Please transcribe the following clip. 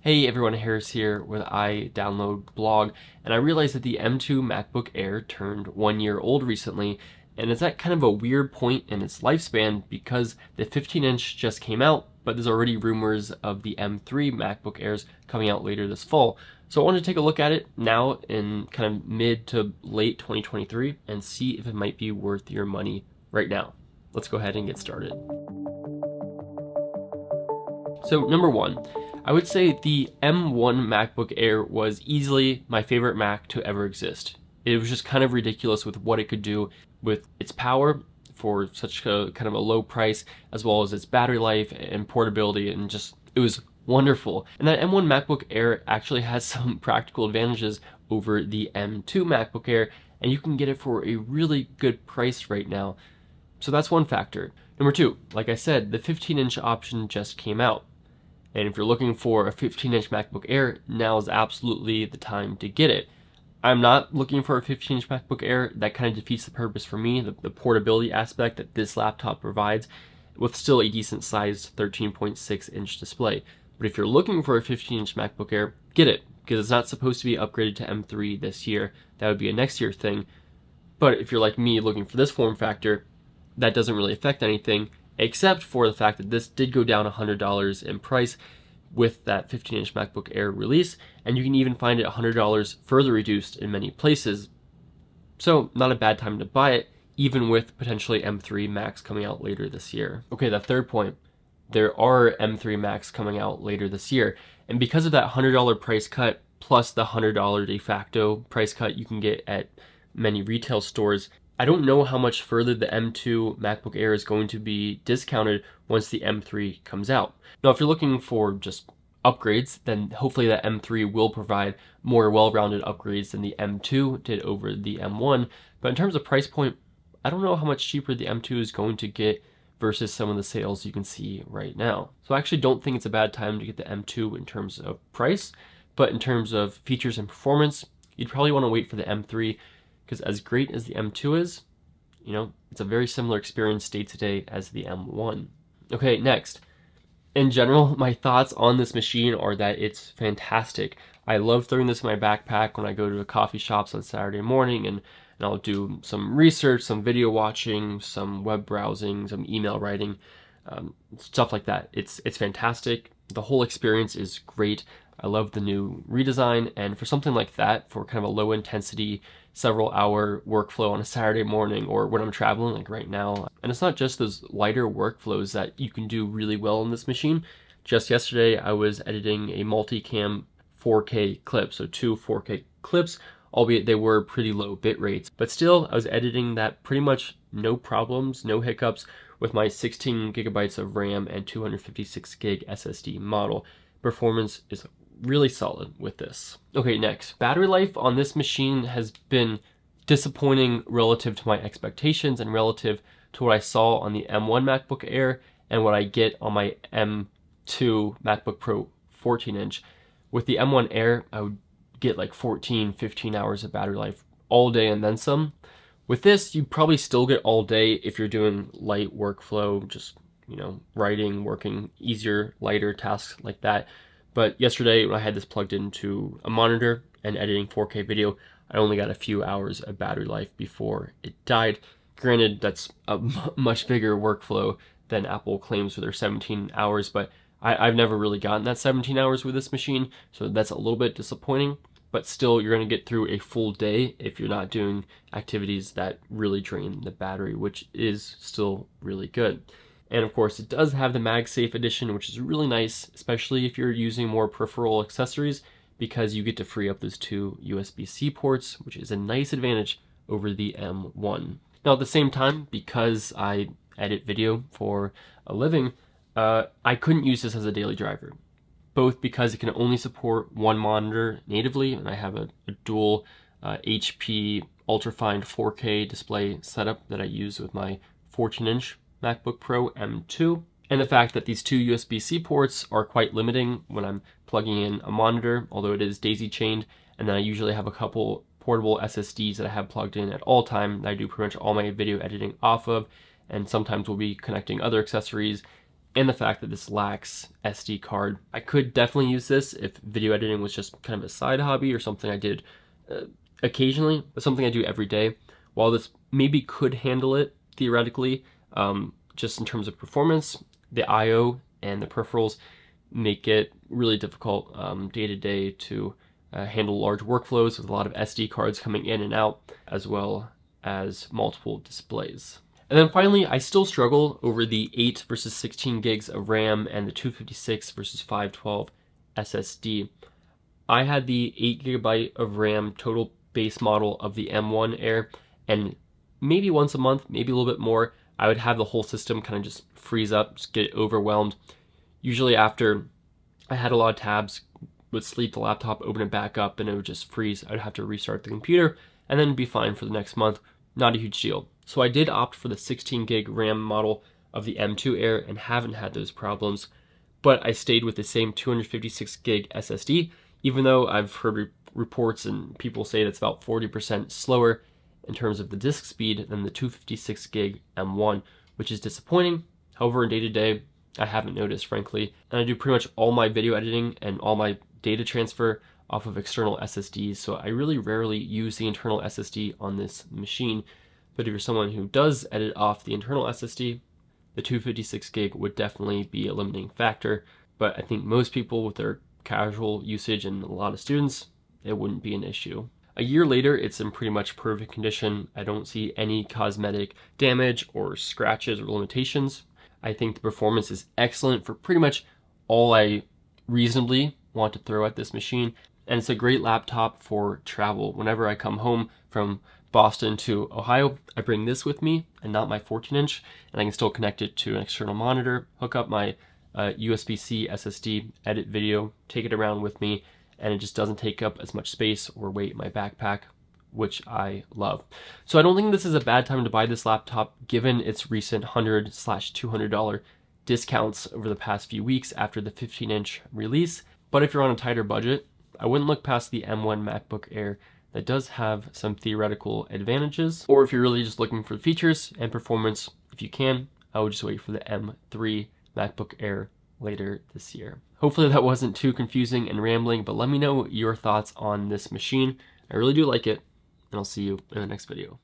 Hey everyone, Harris here with iDownload blog, and I realized that the M2 MacBook Air turned 1 year old recently, and it's at kind of a weird point in its lifespan because the 15-inch just came out, but there's already rumors of the M3 MacBook Airs coming out later this fall. So I wanted to take a look at it now in kind of mid to late 2023 and see if it might be worth your money right now. Let's go ahead and get started. So number one, I would say the M1 MacBook Air was easily my favorite Mac to ever exist. It was just kind of ridiculous with what it could do with its power for such a kind of a low price, as well as its battery life and portability, and just, it was wonderful. And that M1 MacBook Air actually has some practical advantages over the M2 MacBook Air, and you can get it for a really good price right now. So that's one factor. Number two, like I said, the 15-inch option just came out. And if you're looking for a 15-inch MacBook Air, now is absolutely the time to get it. I'm not looking for a 15-inch MacBook Air. That kind of defeats the purpose for me, the portability aspect that this laptop provides, with still a decent sized 13.6-inch display. But if you're looking for a 15-inch MacBook Air, get it, because it's not supposed to be upgraded to M3 this year. That would be a next year thing. But if you're like me looking for this form factor, that doesn't really affect anything, except for the fact that this did go down $100 in price with that 15-inch MacBook Air release, and you can even find it $100 further reduced in many places. So not a bad time to buy it, even with potentially M3 Macs coming out later this year. Okay, the third point, there are M3 Macs coming out later this year, and because of that $100 price cut plus the $100 de facto price cut you can get at many retail stores, I don't know how much further the M2 MacBook Air is going to be discounted once the M3 comes out. Now, if you're looking for just upgrades, then hopefully that M3 will provide more well-rounded upgrades than the M2 did over the M1. But in terms of price point, I don't know how much cheaper the M2 is going to get versus some of the sales you can see right now. So I actually don't think it's a bad time to get the M2 in terms of price, but in terms of features and performance, you'd probably want to wait for the M3, because as great as the M2 is, you know, it's a very similar experience day to day as the M1. Okay, next. In general, my thoughts on this machine are that it's fantastic. I love throwing this in my backpack when I go to coffee shops on Saturday morning, and I'll do some research, some video watching, some web browsing, some email writing, stuff like that. It's fantastic. The whole experience is great. I love the new redesign, and for something like that, for kind of a low intensity, several hour workflow on a Saturday morning or when I'm traveling like right now. And it's not just those lighter workflows that you can do really well in this machine. Just yesterday, I was editing a multicam 4K clip, so 2 4K clips, albeit they were pretty low bit rates. But still, I was editing that pretty much no problems, no hiccups, with my 16 gigabytes of RAM and 256 gig SSD model. Performance is really solid with this. Okay, next. Battery life on this machine has been disappointing relative to my expectations and relative to what I saw on the M1 MacBook Air and what I get on my M2 MacBook Pro 14-inch. With the M1 Air, I would get like 14, 15 hours of battery life all day and then some. With this, you probably still get all day if you're doing light workflow, just, you know, writing, working easier, lighter tasks like that. But yesterday, when I had this plugged into a monitor and editing 4K video, I only got a few hours of battery life before it died. Granted, that's a much bigger workflow than Apple claims for their 17 hours, but I've never really gotten that 17 hours with this machine, so that's a little bit disappointing. But still, you're going to get through a full day if you're not doing activities that really drain the battery, which is still really good. And of course, it does have the MagSafe edition, which is really nice, especially if you're using more peripheral accessories, because you get to free up those 2 USB-C ports, which is a nice advantage over the M1. Now, at the same time, because I edit video for a living, I couldn't use this as a daily driver, both because it can only support one monitor natively, and I have a dual HP ultrafine 4K display setup that I use with my 14-inch MacBook Pro M2, and the fact that these 2 USB-C ports are quite limiting when I'm plugging in a monitor, although it is daisy chained, and then I usually have a couple portable SSDs that I have plugged in at all time that I do pretty much all my video editing off of, and sometimes we'll be connecting other accessories, and the fact that this lacks SD card. I could definitely use this if video editing was just kind of a side hobby or something I did occasionally, but something I do every day. While this maybe could handle it theoretically, just in terms of performance, the I/O and the peripherals make it really difficult day to day to handle large workflows with a lot of SD cards coming in and out, as well as multiple displays. And then finally, I still struggle over the 8 versus 16 gigs of RAM and the 256 versus 512 SSD. I had the 8 GB of RAM total base model of the M1 Air, and maybe once a month, maybe a little bit more, I would have the whole system kind of just freeze up, just get overwhelmed. Usually after I had a lot of tabs, would sleep the laptop, open it back up, and it would just freeze. I'd have to restart the computer and then be fine for the next month. Not a huge deal. So I did opt for the 16 gig RAM model of the M2 Air and haven't had those problems, but I stayed with the same 256 gig SSD, even though I've heard reports and people say that's about 40% slower in terms of the disk speed than the 256 gig M1, which is disappointing. However, in day-to-day, I haven't noticed, frankly. And I do pretty much all my video editing and all my data transfer off of external SSDs, so I really rarely use the internal SSD on this machine. But if you're someone who does edit off the internal SSD, the 256 gig would definitely be a limiting factor. But I think most people with their casual usage and a lot of students, it wouldn't be an issue. A year later, it's in pretty much perfect condition. I don't see any cosmetic damage or scratches or limitations. I think the performance is excellent for pretty much all I reasonably want to throw at this machine. And it's a great laptop for travel. Whenever I come home from Boston to Ohio, I bring this with me and not my 14-inch, and I can still connect it to an external monitor, hook up my USB-C SSD, edit video, take it around with me, and it just doesn't take up as much space or weight in my backpack, which I love. So I don't think this is a bad time to buy this laptop given its recent $100/$200 discounts over the past few weeks after the 15-inch release. But if you're on a tighter budget, I wouldn't look past the M1 MacBook Air that does have some theoretical advantages. Or if you're really just looking for features and performance, if you can, I would just wait for the M3 MacBook Air later this year. Hopefully that wasn't too confusing and rambling, but let me know your thoughts on this machine. I really do like it, and I'll see you in the next video.